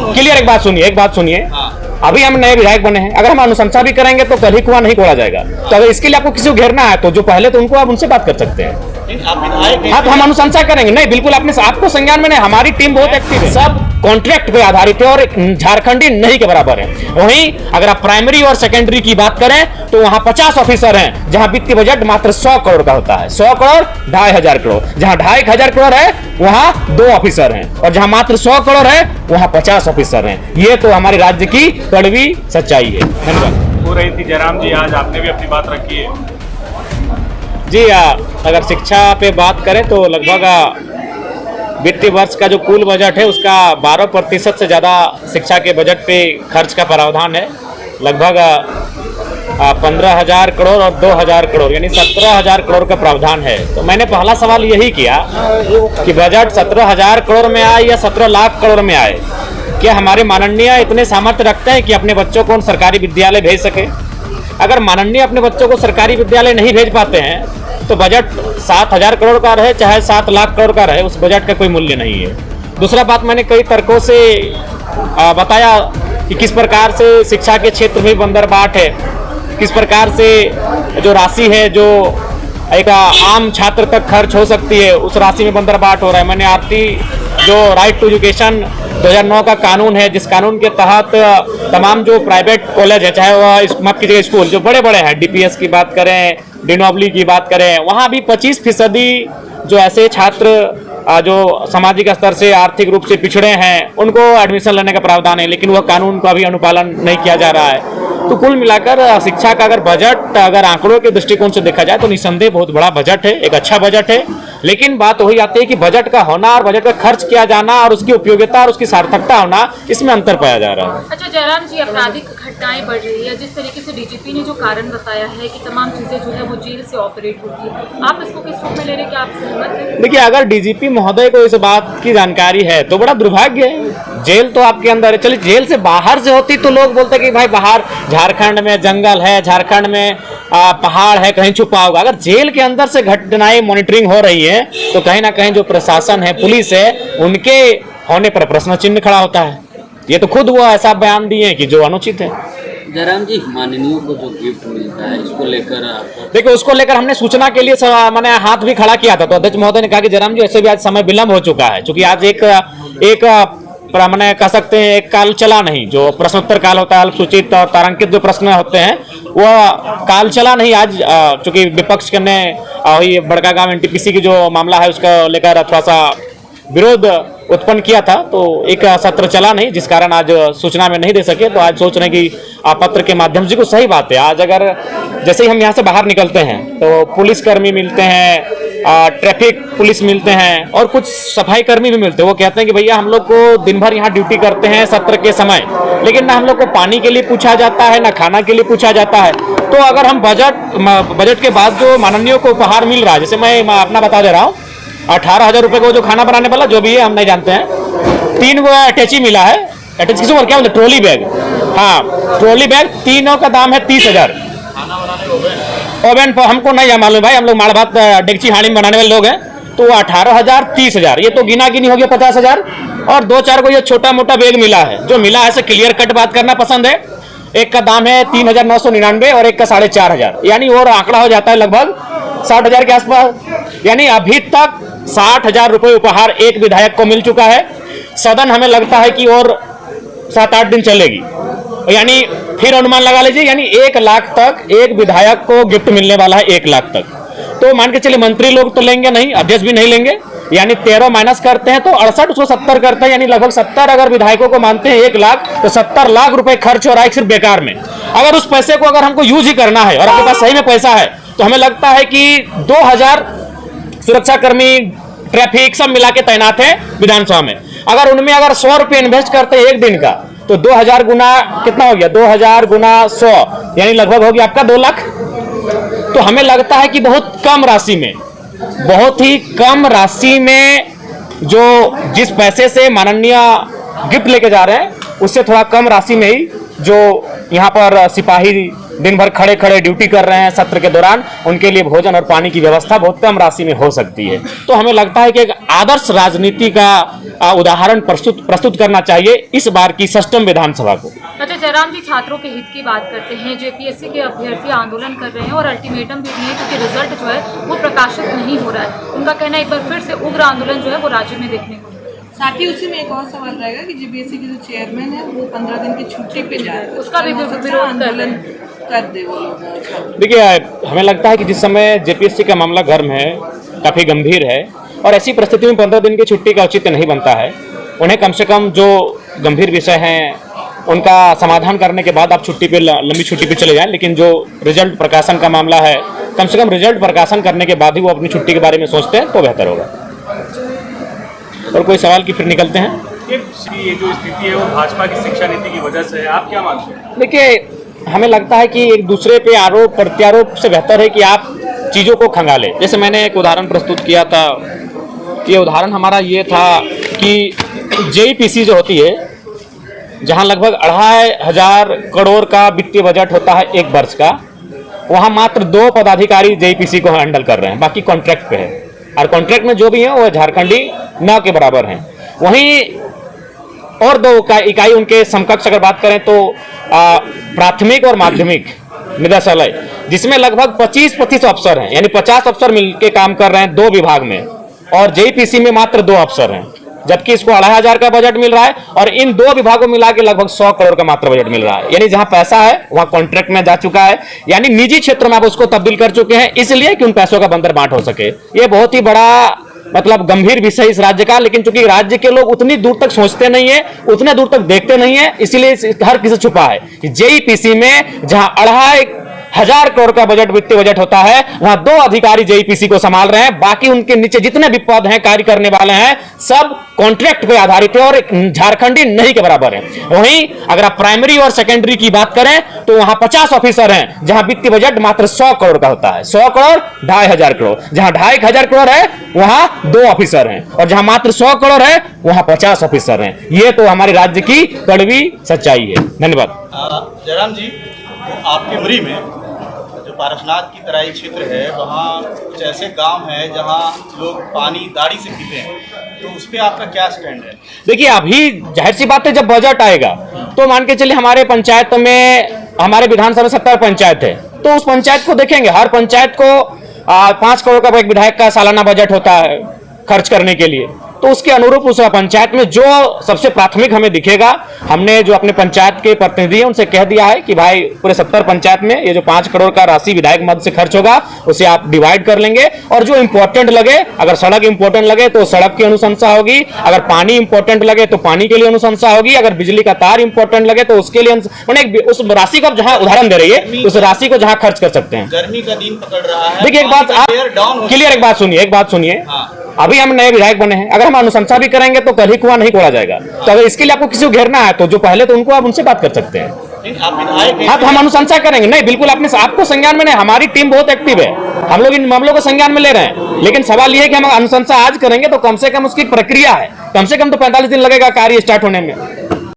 Clear, एक बात सुनिए। अभी हम नए विधायक बने हैं, अगर हम अनुशंसा भी करेंगे तो कल ही कुआं नहीं खोला जाएगा। तो अगर इसके लिए आपको किसी को घेरना है तो जो पहले तो उनको आप उनसे बात कर सकते हैं। हाँ, तो हम अनुशंसा करेंगे। नहीं, बिल्कुल आपको संज्ञान में नहीं, हमारी टीम बहुत एक्टिव है, सब कॉन्ट्रैक्ट पे आधारित है और झारखंडी नहीं के बराबर है। वहीं अगर आप प्राइमरी और सेकेंडरी की बात करें तो वहां 50 ऑफिसर हैं, जहां वित्तीय बजट मात्र 100 करोड़ का होता है। 100 करोड़ 2,500 करोड़, जहां 2,500 करोड़ है वहां 2 ऑफिसर हैं, और जहां मात्र 100 करोड़ है वहां 50 ऑफिसर हैं। ये तो हमारे राज्य की कड़वी सच्चाई है। धन्यवाद। हो रही थी जयराम जी, आज आपने भी अपनी बात रखी है। जी, अगर शिक्षा पे बात करें तो लगभग वित्तीय वर्ष का जो कुल बजट है उसका 12% से ज़्यादा शिक्षा के बजट पे खर्च का प्रावधान है। लगभग 15,000 करोड़ और 2,000 करोड़ यानी 17,000 करोड़ का प्रावधान है। तो मैंने पहला सवाल यही किया कि बजट 17,000 करोड़ में आए या 17 लाख करोड़ में आए, क्या हमारे माननीय इतने सामर्थ्य रखते हैं कि अपने बच्चों को सरकारी विद्यालय भेज सके? अगर माननीय अपने बच्चों को सरकारी विद्यालय नहीं भेज पाते हैं तो बजट 7,000 करोड़ का रहे चाहे 7 लाख करोड़ का रहे, उस बजट का कोई मूल्य नहीं है। दूसरा बात, मैंने कई तर्कों से बताया कि किस प्रकार से शिक्षा के क्षेत्र में बंदरबाट है, किस प्रकार से जो राशि है जो एक आम छात्र तक खर्च हो सकती है उस राशि में बंदरबाट हो रहा है। मैंने आरती जो राइट टू एजुकेशन 2009 का कानून है, जिस कानून के तहत तमाम जो प्राइवेट कॉलेज है, चाहे वह माफ कीजिएगा स्कूल जो बड़े बड़े हैं, डीपीएस की बात करें, डिनोबली की बात करें, वहाँ भी 25% जो ऐसे छात्र जो सामाजिक स्तर से आर्थिक रूप से पिछड़े हैं उनको एडमिशन लेने का प्रावधान है, लेकिन वह कानून का भी अनुपालन नहीं किया जा रहा है। तो कुल मिलाकर शिक्षा का अगर बजट अगर आंकड़ों के दृष्टिकोण से देखा जाए तो निस्संदेह बहुत बड़ा बजट है, एक अच्छा बजट है। लेकिन बात वही आती है कि बजट का होना और बजट का खर्च किया जाना और उसकी उपयोगिता और उसकी सार्थकता होना, इसमें अंतर पाया जा रहा है। अच्छा जयराम जी, आपराधिक घटनाएं बढ़ रही है, जिस तरीके से डीजीपी ने जो कारण बताया है कि तमाम चीजें जो है वो जेल से ऑपरेट होती है, आप इसको किस रूप में ले रहे हैं? क्या आप सहमत हैं? देखिए, अगर डीजीपी महोदय को इस बात की जानकारी है तो बड़ा दुर्भाग्य है। जेल तो आपके अंदर है, चलिए जेल से बाहर से होती तो लोग बोलते कि भाई बाहर झारखंड में जंगल है, झारखंड में पहाड़ है, कहीं छुपा होगा। अगर जेल के अंदर से घटनाएं मॉनिटरिंग हो रही है तो कहीं ना कहीं जो प्रशासन है, पुलिस है, उनके होने पर प्रश्न चिन्ह खड़ा होता है। ये तो खुद वो ऐसा बयान दिए कि जो अनुचित है। जयराम जी, माननीयों को जो गिफ्ट मिलता है इसको लेकर देखिए, उसको लेकर हमने सूचना के लिए मैंने हाथ भी खड़ा किया था, तो अध्यक्ष महोदय ने कहा कि जयराम जी ऐसे भी आज समय विलंब हो चुका है, क्योंकि आज एक मैंने कह सकते हैं एक काल चला नहीं, जो प्रश्नोत्तर काल होता है, अल्पसूचित और तारांकित जो प्रश्न होते हैं वो काल चला नहीं आज, चूंकि विपक्ष ने वही बड़का गांव एनटीपीसी की जो मामला है उसका लेकर थोड़ा सा विरोध उत्पन्न किया था, तो एक सत्र चला नहीं, जिस कारण आज सूचना में नहीं दे सके। तो आज सोच रहे हैं कि पत्र के माध्यम से, को सही बात है, आज अगर जैसे ही हम यहाँ से बाहर निकलते हैं तो पुलिसकर्मी मिलते हैं, ट्रैफिक पुलिस मिलते हैं और कुछ सफाई कर्मी भी मिलते हैं। वो कहते हैं कि भैया हम लोग को दिन भर यहाँ ड्यूटी करते हैं सत्र के समय, लेकिन ना हम लोग को पानी के लिए पूछा जाता है, ना खाना के लिए पूछा जाता है। तो अगर हम बजट के बाद जो माननीयों को उपहार मिल रहा है, जैसे मैं अपना बता दे रहा हूँ, 18,000 रुपये को जो खाना बनाने वाला जो भी है हम नहीं जानते हैं, 3 वो अटैची मिला है। अटैची किसको क्या बोलते, ट्रॉली बैग, हाँ ट्रॉली बैग, तीनों का दाम है 30,000। ओवन पर हमको नहीं मालूम भाई, हम लोग माड़ भात डेगची हांडी में बनाने वाले लोग हैं। तो 18,000 30,000, ये तो गिना गिनी हो गया 50,000। और 2-4 को ये छोटा मोटा बैग मिला है, जो मिला है से क्लियर कट बात करना पसंद है। एक का दाम है 3,999 और एक का 4,500, यानी और आंकड़ा हो जाता है लगभग 60,000 के आसपास। यानी अभी तक 60,000 रुपये उपहार एक विधायक को मिल चुका है। सदन हमें लगता है कि और 7-8 दिन चलेगी, यानी फिर अनुमान लगा लीजिए, यानी 1 लाख तक एक विधायक को गिफ्ट मिलने वाला है, 1 लाख तक। तो मान के चलिए मंत्री लोग तो लेंगे नहीं, अध्यक्ष भी नहीं लेंगे, यानी 13 माइनस करते हैं तो 68, उसको 70 करते हैं, यानी लगभग 70 अगर विधायकों को मानते हैं 1 लाख, तो 70 लाख रुपए खर्च हो रहा है सिर्फ बेकार में। अगर उस पैसे को अगर हमको यूज ही करना है और आपके पास सही में पैसा है, तो हमें लगता है कि 2,000 सुरक्षाकर्मी, ट्रैफिक सब मिला के तैनात है विधानसभा में। अगर उनमें अगर 100 रुपये इन्वेस्ट करते हैं एक दिन का, तो 2,000 गुना कितना हो गया, 2,000 गुना 100, यानी लगभग हो गया आपका 2 लाख। तो हमें लगता है कि बहुत कम राशि में, बहुत ही कम राशि में जो जिस पैसे से माननीय गिफ्ट लेके जा रहे हैं, उससे थोड़ा कम राशि में ही जो यहाँ पर सिपाही दिन भर खड़े खड़े ड्यूटी कर रहे हैं सत्र के दौरान, उनके लिए भोजन और पानी की व्यवस्था बहुत कम राशि में हो सकती है। तो हमें लगता है कि एक आदर्श राजनीति का उदाहरण प्रस्तुत करना चाहिए इस बार की षष्ठम विधानसभा को। अच्छा जयराम जी, छात्रों के हित की बात करते हैं। जेपीएससी के अभ्यर्थी आंदोलन कर रहे हैं और अल्टीमेटम भी दिए क्योंकि रिजल्ट जो है वो प्रकाशित नहीं हो रहा है। उनका कहना है एक बार फिर से उग्र आंदोलन जो है वो राज्य में देखने को मिलेगा। साथ ही उसी में एक और सवाल रहेगा कि जेपीएससी के जो चेयरमैन है वो 15 दिन की छुट्टी पे जा रहे हैं, उसका भी विरोध कर दे वो लोग। देखिए, हमें लगता है कि जिस समय जेपीएससी का मामला गर्म है, काफ़ी गंभीर है, और ऐसी परिस्थिति में 15 दिन की छुट्टी का औचित्य नहीं बनता है। उन्हें कम से कम जो गंभीर विषय हैं उनका समाधान करने के बाद आप छुट्टी पे, लंबी छुट्टी पे चले जाएं। लेकिन जो रिजल्ट प्रकाशन का मामला है, कम से कम रिजल्ट प्रकाशन करने के बाद ही वो अपनी छुट्टी के बारे में सोचते हैं तो बेहतर होगा। और कोई सवाल की फिर निकलते हैं। ये जो स्थिति है वो भाजपा की शिक्षा नीति की वजह से है, आप क्या मानते हैं? देखिए, हमें लगता है कि एक दूसरे पे आरोप प्रत्यारोप से बेहतर है कि आप चीज़ों को खंगालें। जैसे मैंने एक उदाहरण प्रस्तुत किया था, ये उदाहरण हमारा ये था कि जेईपीसी जो होती है, जहां लगभग 2500 करोड़ का वित्तीय बजट होता है एक वर्ष का, वहां मात्र 2 पदाधिकारी जेईपीसी को हैंडल कर रहे हैं, बाकी कॉन्ट्रैक्ट पे है। और कॉन्ट्रैक्ट में जो भी हैं वो झारखंडी 9 के बराबर हैं। वहीं और 2 इकाई उनके समकक्ष अगर बात करें तो प्राथमिक और माध्यमिक निदेशालय, जिसमें लगभग 25 अफसर हैं, यानी 50 अफसर मिलकर काम कर रहे हैं 2 विभाग में, और जेईपीसी में मात्र 2 अफसर हैं, जबकि इसको 2500 का बजट मिल रहा है और इन 2 विभागों मिला के लगभग 100 करोड़ का मात्र बजट मिल रहा है। यानी जहां पैसा है वहां कॉन्ट्रैक्ट में जा चुका है, यानी निजी क्षेत्र में आप उसको तब्दील कर चुके हैं, इसलिए कि उन पैसों का बंदर बांट हो सके। ये बहुत ही बड़ा मतलब गंभीर विषय इस राज्य का, लेकिन चूंकि राज्य के लोग उतनी दूर तक सोचते नहीं है, उतने दूर तक देखते नहीं है, इसलिए हर किसी छुपा है कि जेईपीसी में जहां 2500 करोड़ का बजट, वित्तीय बजट होता है, वहां 2 अधिकारी जेईपीसी को संभाल रहे हैं, बाकी उनके नीचे जितने भी पद हैं, कार्य करने वाले हैं, सब कॉन्ट्रैक्ट पे आधारित है और झारखंडी नहीं के बराबर है। वहीं अगर आप प्राइमरी और सेकेंडरी की बात करें तो वहां 50 ऑफिसर हैं, जहां वित्तीय बजट मात्र 100 करोड़ का होता है। 100 करोड़ 2500 करोड़, जहां 2500 करोड़ है वहां 2 ऑफिसर हैं, और जहां मात्र 100 करोड़ है वहां 50 ऑफिसर हैं। ये तो हमारे राज्य की कड़वी सच्चाई है। धन्यवाद। जयराम जी, आपके उमरी में जो पारसनाथ की तराई क्षेत्र है, वहाँ कुछ ऐसे गांव हैं जहाँ लोग पानी दाढ़ी से पीते हैं, तो उस पर आपका क्या स्टैंड है? देखिए, अभी जाहिर सी बात है, जब बजट आएगा तो मान के चलिए हमारे पंचायत में, हमारे विधानसभा में 70 पंचायत है, तो उस पंचायत को देखेंगे। हर पंचायत को 5 करोड़ का एक विधायक का सालाना बजट होता है खर्च करने के लिए, तो उसके अनुरूप उस पंचायत में जो सबसे प्राथमिक हमें दिखेगा, हमने जो अपने पंचायत के प्रतिनिधि हैं उनसे कह दिया है कि भाई पूरे 70 पंचायत में ये जो 5 करोड़ का राशि विधायक मद से खर्च होगा उसे आप डिवाइड कर लेंगे, और जो इंपॉर्टेंट लगे, अगर सड़क इंपॉर्टेंट लगे तो सड़क की अनुशंसा होगी, अगर पानी इंपॉर्टेंट लगे तो पानी के लिए अनुशंसा होगी, अगर बिजली का तार इंपॉर्टेंट लगे तो उसके लिए उस राशि को जहां उदाहरण दे रही है, उस राशि को जहां खर्च कर सकते हैं। गर्मी का दिन पकड़ रहा है। देखिए, एक बात आप क्लियर, एक बात सुनिए, अभी हम नए विधायक बने हैं, अगर हम अनुशंसा भी करेंगे तो कल ही कुआं नहीं खोला जाएगा। तो अगर इसके लिए आपको किसी को घेरना है तो जो पहले तो उनको आप उनसे बात कर सकते हैं। हाँ, तो हम अनुशंसा करेंगे। नहीं, बिल्कुल आपको संज्ञान में नहीं, हमारी टीम बहुत एक्टिव है, हम लोग इन मामलों को संज्ञान में ले रहे हैं, लेकिन सवाल यह है कि हम अनुशंसा आज करेंगे तो कम से कम उसकी प्रक्रिया है, कम से कम तो 45 दिन लगेगा कार्य स्टार्ट होने में।